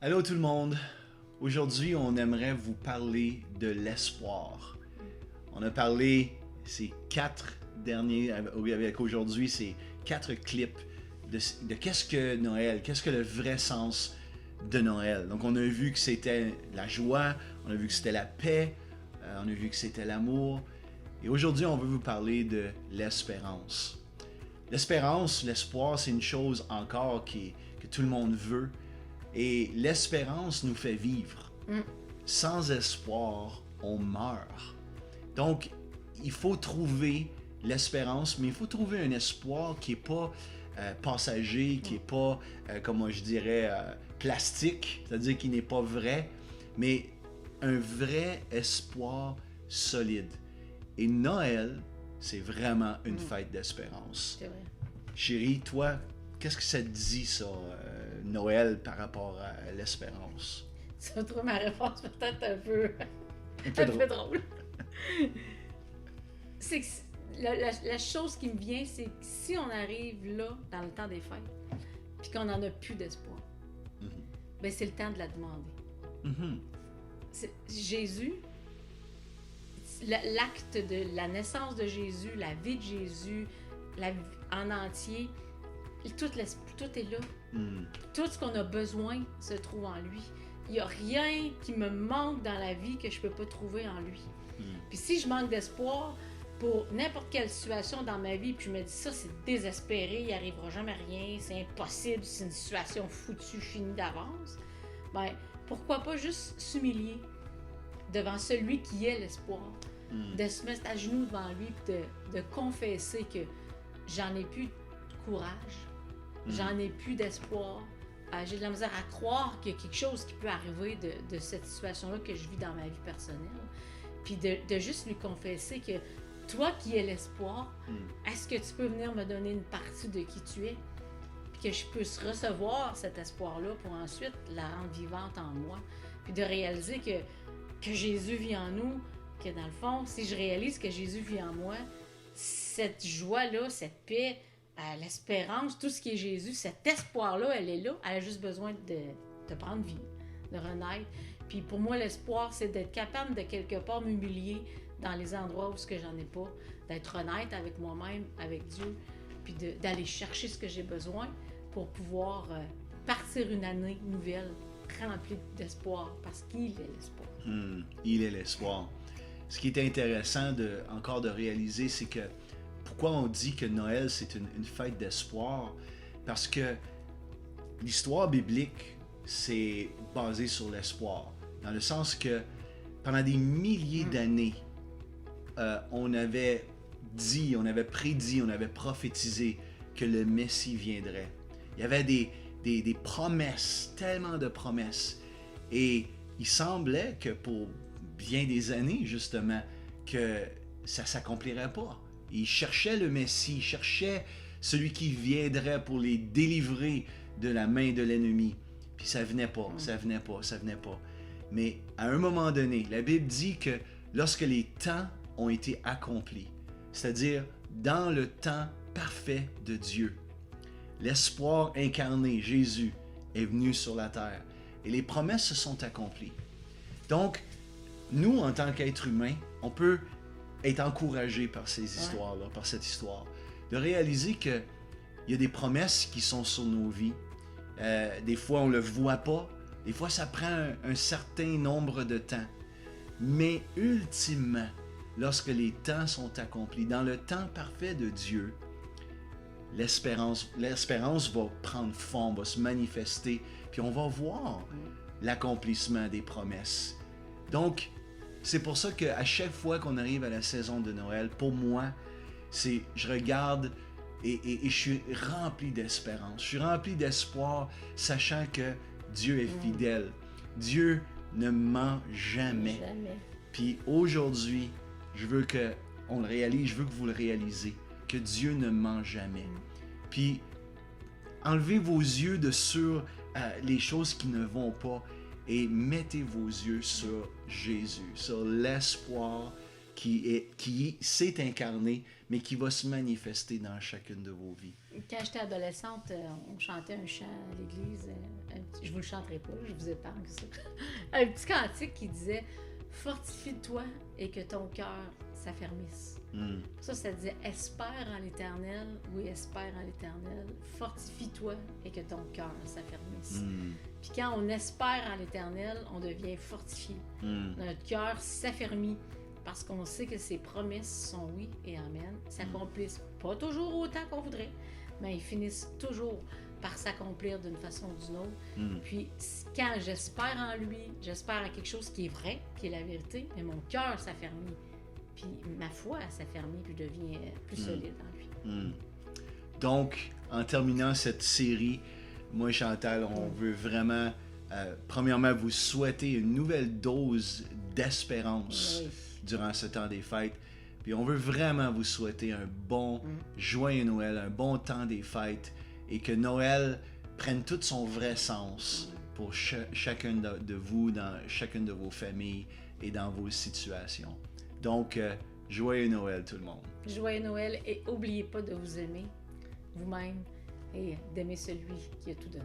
Allô tout le monde. Aujourd'hui, on aimerait vous parler de l'espoir. On a parlé ces 4 derniers, avec aujourd'hui, ces 4 clips de qu'est-ce que Noël, qu'est-ce que le vrai sens de Noël. Donc on a vu que c'était la joie, on a vu que c'était la paix, on a vu que c'était l'amour. Et aujourd'hui, on veut vous parler de l'espérance. L'espérance, l'espoir, c'est une chose encore que tout le monde veut. Et l'espérance nous fait vivre. Sans espoir, on meurt. Donc, il faut trouver l'espérance, mais il faut trouver un espoir qui n'est pas passager, qui n'est pas, comment je dirais, plastique, c'est-à-dire qui n'est pas vrai, mais un vrai espoir solide. Et Noël, c'est vraiment une fête d'espérance. C'est vrai. Chérie, toi, qu'est-ce que ça te dit, ça, Noël, par rapport à l'espérance? Ça trouve ma réponse peut-être un peu Un peu drôle. C'est que la chose qui me vient, c'est que si on arrive là, dans le temps des fêtes, puis qu'on n'en a plus d'espoir, ben c'est le temps de la demander. Jésus, l'acte de la naissance de Jésus, la vie de Jésus, en entier, tout est là. Tout ce qu'on a besoin se trouve en lui. Il n'y a rien qui me manque dans la vie que je ne peux pas trouver en lui. Puis si je manque d'espoir pour n'importe quelle situation dans ma vie, puis je me dis ça, c'est désespéré, il n'y arrivera jamais rien, c'est impossible, c'est une situation foutue, finie d'avance, ben pourquoi pas juste s'humilier devant celui qui est l'espoir, de se mettre à genoux devant lui, puis de confesser que j'en ai plus de courage, j'en ai plus d'espoir, j'ai de la misère à croire qu'il y a quelque chose qui peut arriver de cette situation-là que je vis dans ma vie personnelle. Puis de juste lui confesser que toi qui es l'espoir, est-ce que tu peux venir me donner une partie de qui tu es? Puis que je puisse recevoir cet espoir-là pour ensuite la rendre vivante en moi. Puis de réaliser que Jésus vit en nous, que dans le fond, si je réalise que Jésus vit en moi, cette joie-là, cette paix, l'espérance, tout ce qui est Jésus, cet espoir-là, elle est là. Elle a juste besoin de prendre vie, de renaître. Puis pour moi, l'espoir, c'est d'être capable de quelque part m'humilier dans les endroits où ce que j'en ai pas, d'être honnête avec moi-même, avec Dieu, puis d'aller chercher ce que j'ai besoin pour pouvoir partir une année nouvelle remplie d'espoir, parce qu'il est l'espoir. Il est l'espoir. Ce qui est intéressant encore de réaliser, c'est que pourquoi on dit que Noël, c'est une fête d'espoir? Parce que l'histoire biblique, c'est basé sur l'espoir. Dans le sens que pendant des milliers d'années, on avait dit, on avait prédit, on avait prophétisé que le Messie viendrait. Il y avait des promesses, tellement de promesses. Et il semblait que pour bien des années, justement, que ça ne s'accomplirait pas. Ils cherchaient le Messie, ils cherchaient celui qui viendrait pour les délivrer de la main de l'ennemi. Puis ça venait pas, ça venait pas, ça venait pas. Mais à un moment donné, la Bible dit que lorsque les temps ont été accomplis, c'est-à-dire dans le temps parfait de Dieu, l'espoir incarné, Jésus, est venu sur la terre et les promesses se sont accomplies. Donc, nous, en tant qu'êtres humains, on peut être encouragés par ces histoires-là, par cette histoire, de réaliser qu'il y a des promesses qui sont sur nos vies. Des fois, on ne le voit pas. Des fois, ça prend un certain nombre de temps. Mais ultimement, lorsque les temps sont accomplis, dans le temps parfait de Dieu, l'espérance va prendre forme, va se manifester, puis on va voir l'accomplissement des promesses. Donc, c'est pour ça qu'à chaque fois qu'on arrive à la saison de Noël, pour moi, je regarde et je suis rempli d'espérance. Je suis rempli d'espoir, sachant que Dieu est fidèle. Dieu ne ment jamais. Puis aujourd'hui, je veux qu'on le réalise, je veux que vous le réalisez, que Dieu ne ment jamais. Puis, enlevez vos yeux de sur les choses qui ne vont pas et mettez vos yeux sur Jésus, sur l'espoir qui s'est incarné, mais mais qui va se manifester dans chacune de vos vies. Quand j'étais adolescente, on chantait un chant à l'église. Je vous le chanterai pas, je vous épargne ça. Un petit cantique qui disait « Fortifie-toi et que ton cœur s'affermisse. » Ça disait « Espère en l'Éternel, oui, espère en l'Éternel. Fortifie-toi et que ton cœur s'affermisse. » Puis quand on espère en l'Éternel, on devient fortifié. Notre cœur s'affermit parce qu'on sait que ses promesses sont oui et amen. S'accomplissent pas toujours autant qu'on voudrait, mais ils finissent toujours par s'accomplir d'une façon ou d'une autre. Puis quand j'espère en lui, j'espère à quelque chose qui est vrai, qui est la vérité, mais mon cœur s'affermit. Puis ma foi s'affermit, puis devient plus solide en lui. Donc, en terminant cette série, moi et Chantal, on veut vraiment, premièrement, vous souhaiter une nouvelle dose d'espérance durant ce temps des fêtes. Puis on veut vraiment vous souhaiter un bon joyeux Noël, un bon temps des fêtes, et que Noël prenne tout son vrai sens pour chacun de vous, dans chacune de vos familles et dans vos situations. Donc, joyeux Noël tout le monde. Joyeux Noël, et n'oubliez pas de vous aimer vous-même et d'aimer celui qui a tout donné.